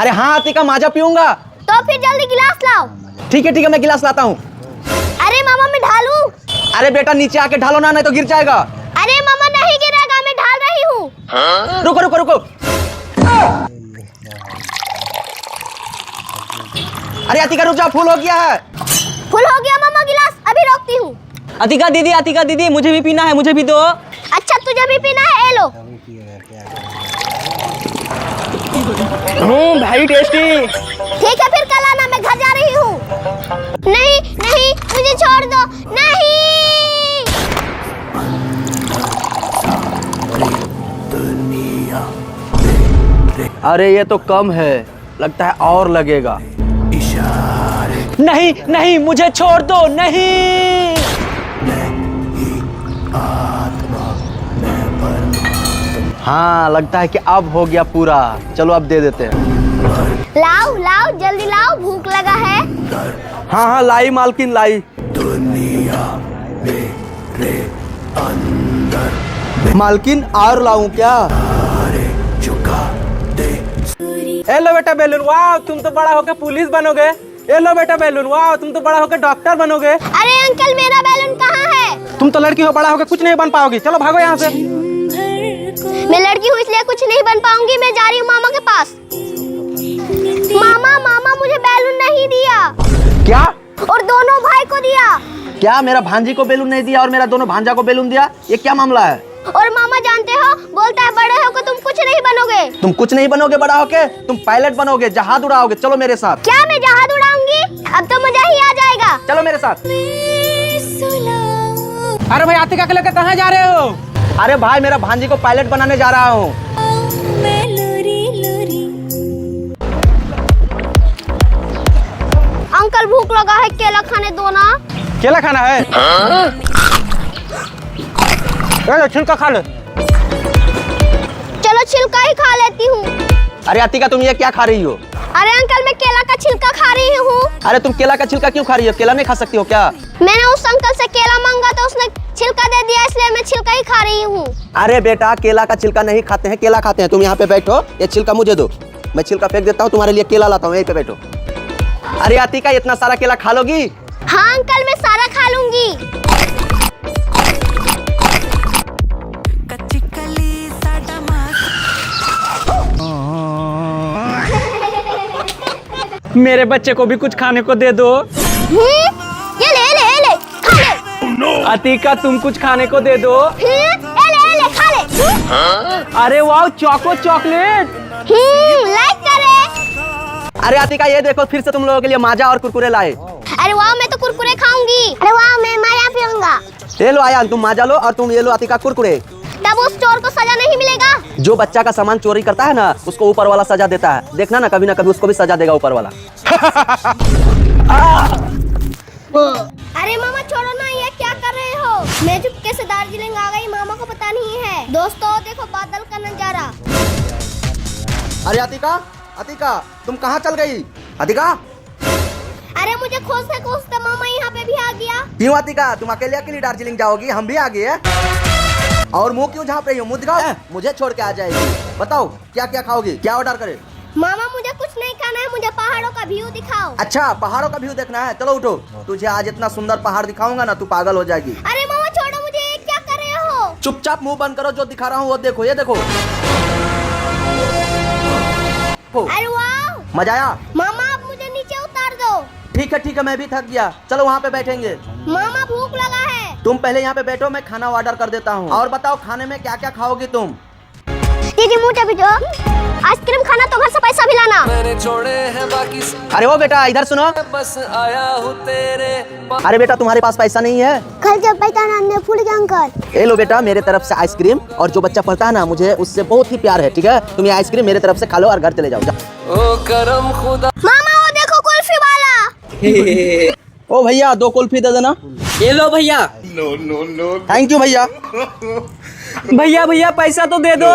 अरे हाँ अतिका, माजा पीऊंगा। तो फिर जल्दी गिलास लाओ। ठीक है मैं गिलास लाता हूँ। अरे मामा मैं ढालूं? अरे बेटा नीचे आके ढालो ना, नहीं तो गिर जाएगा। अरे मामा नहीं गिरेगा, मैं ढाल रही हूँ। रुको। अरे अतिका रुक जा, फुल हो गया है। फुल हो गया मामा गिलास, अभी रोकती हूँ। अतिका दीदी मुझे भी पीना है, मुझे भी दो। अच्छा तुझे भी पीना है, ए लो। भाई टेस्टी। ठीक है फिर कल आना, मैं घर जा रही हूँ। नहीं मुझे छोड़ दो, नहीं। अरे ये तो कम है, लगता है और लगेगा। नहीं मुझे छोड़ दो, नहीं। हाँ लगता है कि अब हो गया पूरा। चलो अब दे देते हैं। लाओ जल्दी लाओ, भूख लगा है। हाँ लाई मालकिन लाई। मालकिन और लाऊं क्या? ए लो बेटा बैलून, वाह तुम तो बड़ा होकर पुलिस बनोगे। ए लो बेटा बैलून, वाह तुम तो बड़ा होकर डॉक्टर बनोगे। अरे अंकल मेरा बैलून कहाँ है? तुम तो लड़की हो, बड़ा होकर कुछ नहीं बन पाओगी। चलो भागो यहाँ से। मैं लड़की हूँ इसलिए कुछ नहीं बन पाऊंगी, मैं जा रही हूँ मामा के पास। मामा मुझे बैलून नहीं दिया। क्या? और दोनों भाई को दिया। क्या मेरा भांजी को बैलून नहीं दिया और मेरा दोनों भांजा को बैलून दिया? ये क्या मामला है? और मामा जानते हो, बोलता है बड़े होकर तुम कुछ नहीं बनोगे। तुम कुछ नहीं बनोगे बड़ा होके, तुम पायलट बनोगे, जहाज उड़ाओगे। चलो मेरे साथ। क्या मैं जहाज उड़ाऊंगी? अब तो मजा ही आ जाएगा। चलो मेरे साथ। अरे भाई अतिका को लेकर कहाँ जा रहे हो? अरे भाई मेरा भांजी को पायलट बनाने जा रहा हूँ। अंकल भूख लगा है, केला खाने दो ना। केला खाना है? छिलका खा लो। चलो छिलका ही खा लेती हूँ। अरे अतिका तुम ये क्या खा रही हो? अरे अंकल मैं केला का छिलका खा रही हूँ। अरे तुम केला का छिलका क्यों खा रही हो? केला नहीं खा सकती हो क्या? मैंने उस अंकल से केला मांगा तो उसने छिलका दे दिया, इसलिए मैं छिलका ही खा रही हूँ। अरे बेटा केला का छिलका नहीं खाते हैं, केला खाते हैं। तुम यहाँ पे बैठो, ये छिलका मुझे दो, मैं छिलका फेंक देता हूँ, तुम्हारे लिए केला लाता हूँ। यहीं पे बैठो। अरे अतिका इतना सारा केला खा लोगी? हाँ अंकल मैं सारा खा लूंगी। मेरे बच्चे को भी कुछ खाने को दे दो। ये ले खा ले। अतिका तुम कुछ खाने को दे दो। ले खा ले। अरे वाह चोको चॉकलेट। लाइक करे। अरे अतिका ये देखो, फिर से तुम लोगों के लिए माजा और कुरकुरे लाए। अरे वाह मैं तो कुरकुरे खाऊंगी। अरे वाह मैं माया पीऊंगा। ये लो आयान, तुम माजा लो और तुम ये लो अतिका कुरकुरे। तब उस चोर को सजा नहीं मिलेगा? जो बच्चा का सामान चोरी करता है ना, उसको ऊपर वाला सजा देता है। देखना ना कभी उसको भी सजा देगा ऊपर वाला। अरे मामा छोड़ो ना, ये क्या कर रहे हो? मैं चुपके से दार्जिलिंग आ गई, मामा को पता नहीं है। दोस्तों देखो बादल का नजारा। अरे अतिका तुम कहाँ चल गई? अतिका अरे मुझे खोजते मामा यहाँ पे भी आ गया। क्यों अतिका, तुम अकेले दार्जिलिंग जाओगी? हम भी आ गए। और मुंह क्यों झाँप रही हो? मुंह दिखाओ, मुझे छोड़ के आ जाएगी। बताओ क्या क्या खाओगी, क्या ऑर्डर करे? मामा मुझे कुछ नहीं खाना है, मुझे पहाड़ों का व्यू दिखाओ। अच्छा पहाड़ों का व्यू देखना है? चलो उठो, तुझे आज इतना सुंदर पहाड़ दिखाऊंगा ना, तू पागल हो जाएगी। अरे मामा छोड़ो मुझे, ये क्या कर रहे हो? चुपचाप मुंह बंद करो, जो दिखा रहा हूँ वो देखो। ये देखो। अरे वाह मजा आया? मामा आप मुझे नीचे उतार दो। ठीक है मैं भी थक गया। चलो वहाँ पे बैठेंगे। मामा भूख लगा है। तुम पहले यहाँ पे बैठो, मैं खाना ऑर्डर कर देता हूँ। और बताओ खाने में क्या क्या खाओगी तुम? दीदी मुझे भी दो आइसक्रीम खाना, तो घर से पैसा भी लाना। मैंने छोड़े हैं बाकी अरे वो बेटा इधर सुनो। बस आया हूँ तेरे। अरे बेटा तुम्हारे पास पैसा नहीं है? कल जब पैसा लाने भूल गया अंकल। ये लो बेटा मेरे तरफ से आइसक्रीम, और जो बच्चा पढ़ता है ना मुझे उससे बहुत ही प्यार है। ठीक है तुम ये आइसक्रीम मेरे तरफ से खा लो और घर चले जाओ। ओ करम खुदा। मामा वो देखो कुल्फी वाला। ओ भैया 2 कुल्फी दे देना। ये लो भैया। थैंक यू भैया। भैया पैसा तो दे दो।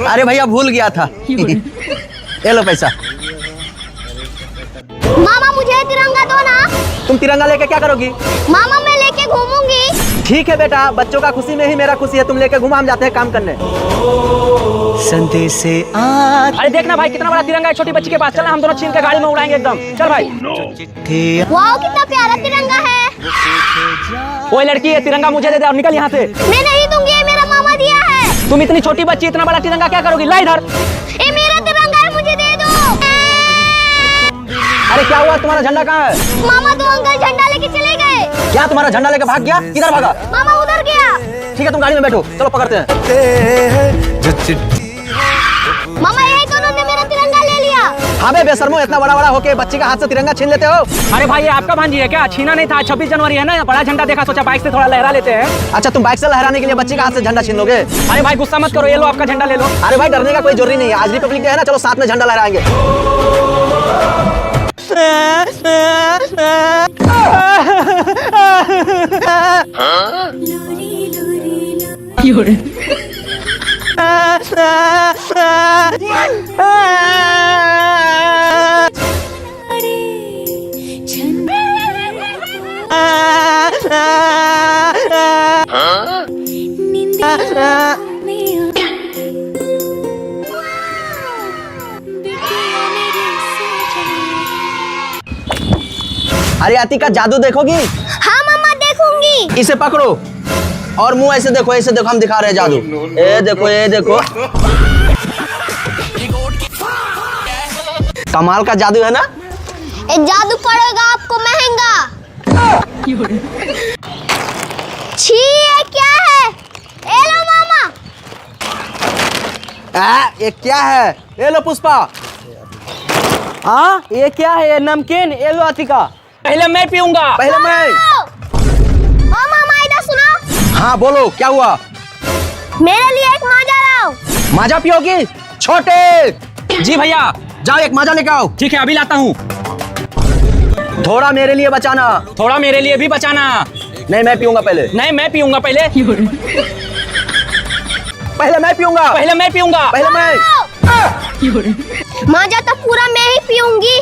अरे भैया भूल गया था। ये लो पैसा। मामा मुझे तिरंगा दो ना। तुम तिरंगा लेके क्या करोगी? मामा मैं लेके घूमूंगी। ठीक है बेटा, बच्चों का खुशी में ही मेरा खुशी है। तुम लेके घुमा, हम जाते हैं काम करने। संदेशे आ अरे देखना भाई कितना बड़ा तिरंगा है छोटी बच्ची के पास, चलना हम दोनों छीन के गाड़ी में उड़ाएंगे एकदम। चल भाई। वाओ कितना प्यारा तिरंगा है। ओए लड़की ये तिरंगा मुझे दे दे और निकल यहाँ से। मैं नहीं दूंगी, ये मेरा मामा दिया है। तुम इतनी छोटी बच्ची इतना बड़ा तिरंगा क्या करोगी? ला इधर। ये मेरा तिरंगा है, मुझे दे दो। अरे क्या हुआ, तुम्हारा झंडा कहाँ है? मामा दो अंकल झंडा लेके चले गए। क्या तुम्हारा झंडा लेके भाग गया? किधर भागा? मामा उधर गया। ठीक है तुम गाड़ी में बैठो, चलो पकड़ते हैं। मामा यही तो उन्होंने मेरा तिरंगा ले लिया। हाँ बे बेशर्मो, इतना बड़ा बड़ा होके बच्ची का हाथ से तिरंगा छीन लेते हो? अरे भाई ये आपका भांजी है क्या? छीना नहीं था, 26 जनवरी है ना, बड़ा झंडा देखा, सोचा बाइक से थोड़ा लहरा लेते हैं। अच्छा तुम बाइक से लहराने के लिए बच्ची का हाथ से झंडा छीन लोगे? अरे भाई गुस्सा मत करो, ये लो आपका झंडा ले लो। अरे भाई डरने का कोई जरूरी नहीं है, आज रिपब्लिक डे है ना, चलो साथ में झंडा लहराएंगे। अरे आती का जादू देखोगी? हाँ मामा देखूंगी। इसे पकड़ो और मुंह ऐसे देखो, ऐसे देखो, हम दिखा रहे हैं जादू। ये देखो, ये देखो, कमाल का जादू है ना? ये जादू पड़ेगा आपको महंगा। छी ये क्या है? ए लो मामा। ये क्या है? ये लो पुष्पा। हाँ ये क्या है? ये नमकीन। ये लो अतिका। पहले मैं पीऊंगा। पहले मैं। ओ मामा इधर सुनो। हाँ बोलो क्या हुआ? मेरे लिए एक माजा लाओ। माजा पियोगी? छोटे। जी भैया। जाओ एक माजा लेके आओ। ठीक है अभी लाता हूँ। थोड़ा मेरे लिए बचाना। थोड़ा मेरे लिए भी बचाना। नहीं मैं पीऊंगा पहले। नहीं मैं पीऊंगा पहले। पहले मैं पीऊंगा। पहले मैं पीऊंगा। पहले मैं। माजा तो पूरा मैं ही पीऊंगी।